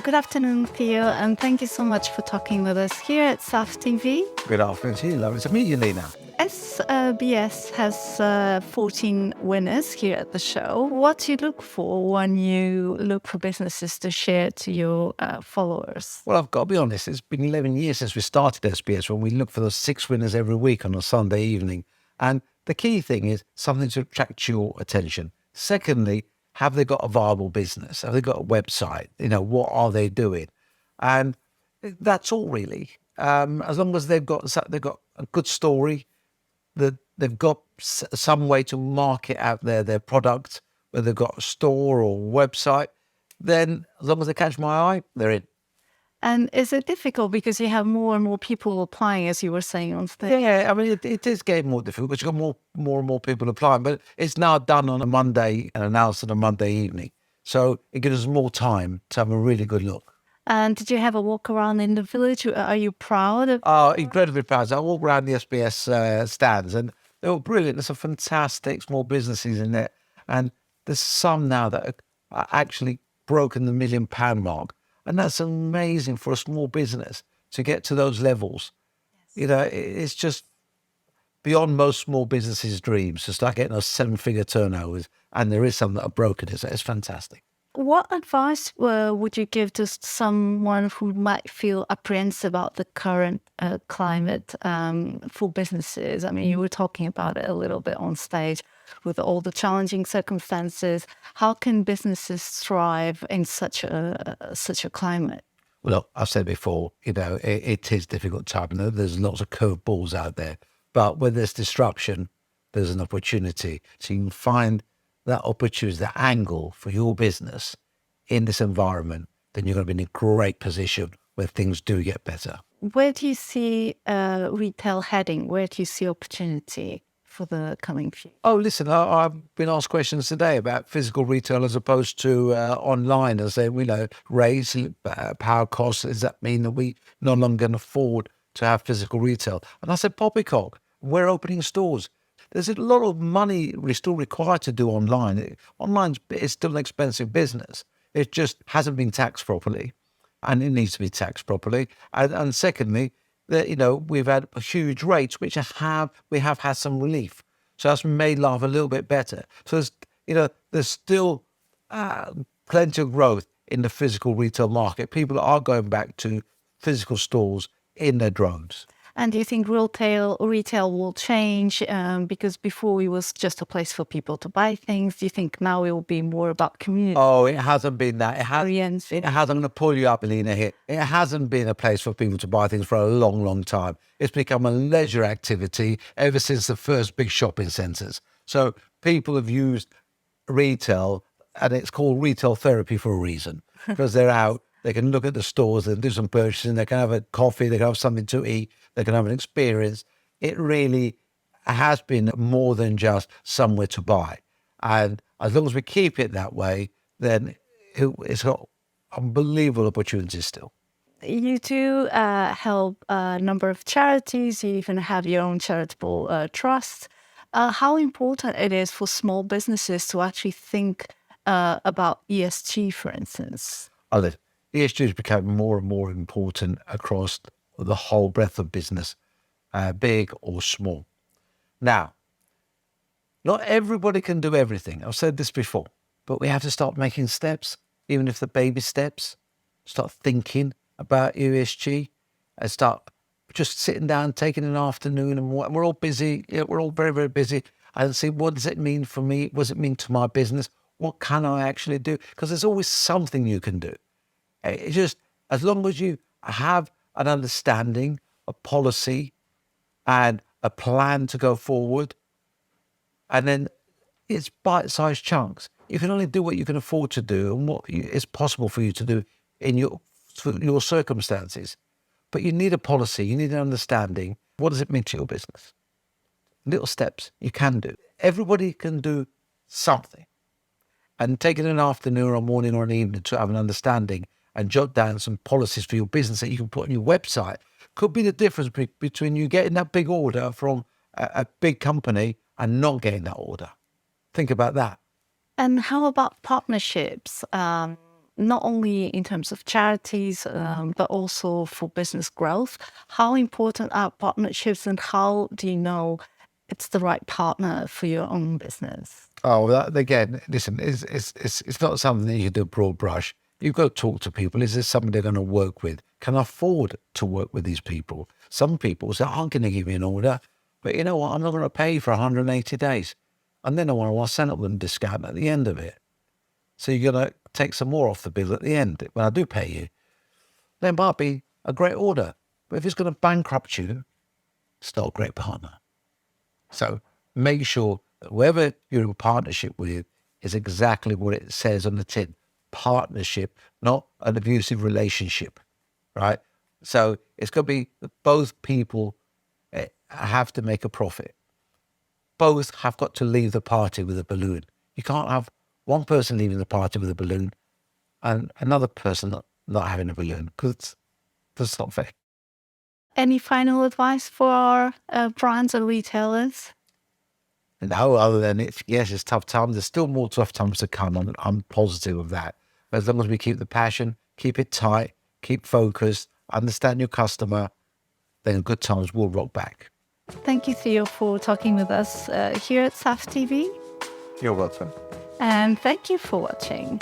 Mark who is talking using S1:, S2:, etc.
S1: Good afternoon, Theo, and thank you so much for talking with us here at SAF TV.
S2: Good afternoon to you. Lovely to meet you, Lina.
S1: SBS has 14 winners here at the show. What do you look for when you look for businesses to share to your followers?
S2: Well, I've got to be honest, it's been 11 years since we started SBS when we look for those 6 winners every week on a Sunday evening. And the key thing is something to attract your attention. Secondly, have they got a viable business? Have they got a website? What are they doing? And that's all really. As long as they've got a good story, that they've got some way to market out their product, whether they've got a store or website, then as long as they catch my eye, they're in.
S1: And is it difficult because you have more and more people applying, as you were saying on stage?
S2: Yeah, I mean, it is getting more difficult because you've got more and more people applying, but it's now done on a Monday and announced on a Monday evening. So it gives us more time to have a really good look.
S1: And did you have a walk around in the village? Are you proud of?
S2: Oh, incredibly proud. So I walk around the SBS stands and they were brilliant. There's some fantastic small businesses in there. And there's some now that are actually broken the £1 million mark. And that's amazing for a small business to get to those levels. Yes. It's just beyond most small businesses' dreams to start getting those 7-figure turnovers. And there is some that are broken. It's fantastic.
S1: What advice would you give to someone who might feel apprehensive about the current climate for businesses? I mean, you were talking about it a little bit on stage with all the challenging circumstances. How can businesses thrive in such a climate?
S2: Well, I've said before, it is difficult time. There's lots of curveballs out there. But when there's disruption, there's an opportunity. So you can find that opportunity, that angle for your business in this environment, then you're going to be in a great position where things do get better.
S1: Where do you see retail heading? Where do you see opportunity for the coming future?
S2: Oh, listen, I've been asked questions today about physical retail as opposed to online, as they, raise power costs. Does that mean that we no longer can afford to have physical retail? And I said, poppycock, we're opening stores. There's a lot of money still required to do online. Online is still an expensive business. It just hasn't been taxed properly, and it needs to be taxed properly. And secondly, we've had huge rates, which we have had some relief. So that's made life a little bit better. So there's still plenty of growth in the physical retail market. People are going back to physical stores in their droves.
S1: And do you think retail will change? Because before it was just a place for people to buy things. Do you think now it will be more about community?
S2: Oh, it hasn't been that. It hasn't. I'm going to pull you up, Lina, here. It hasn't been a place for people to buy things for a long, long time. It's become a leisure activity ever since the first big shopping centres. So people have used retail, and it's called retail therapy for a reason, because they're out. They can look at the stores and do some purchasing. They can have a coffee. They can have something to eat. They can have an experience. It really has been more than just somewhere to buy. And as long as we keep it that way, then it's got unbelievable opportunities still.
S1: You do help a number of charities. You even have your own charitable trust. How important it is for small businesses to actually think about ESG, for instance?
S2: ESG has become more and more important across the whole breadth of business, big or small. Now, not everybody can do everything. I've said this before, but we have to start making steps, even if the baby steps. Start thinking about ESG and start just sitting down, taking an afternoon, and we're all busy. We're all very, very busy. And see, what does it mean for me? What does it mean to my business? What can I actually do? Because there's always something you can do. It's just, as long as you have an understanding, a policy, and a plan to go forward, and then it's bite-sized chunks. You can only do what you can afford to do and what is possible for you to do in your circumstances. But you need a policy, you need an understanding. What does it mean to your business? Little steps you can do. Everybody can do something. And taking an afternoon or a morning or an evening to have an understanding and jot down some policies for your business that you can put on your website could be the difference between you getting that big order from a big company and not getting that order. Think about that.
S1: And how about partnerships? not only in terms of charities, but also for business growth. How important are partnerships, and how do you know it's the right partner for your own business?
S2: Oh, that, again, listen, it's not something that you can do a broad brush. You've got to talk to people. Is this something they're going to work with? Can I afford to work with these people? Some people say, I'm going to give you an order, but you know what? I'm not going to pay you for 180 days. And then I want to send up them discount at the end of it. So you're going to take some more off the bill at the end when I do pay you. Then might be a great order. But if it's going to bankrupt you, it's not a great partner. So make sure that whoever you're in partnership with is exactly what it says on the tin. Partnership, not an abusive relationship, right? So it's going to be that both people have to make a profit. Both have got to leave the party with a balloon. You can't have one person leaving the party with a balloon and another person not having a balloon, because that's not fair.
S1: Any final advice for our brands and retailers?
S2: No, other than yes, it's tough times. There's still more tough times to come. I'm positive of that. But as long as we keep the passion, keep it tight, keep focused, understand your customer, then good times will rock back.
S1: Thank you, Theo, for talking with us here at SAF TV.
S2: You're welcome.
S1: And thank you for watching.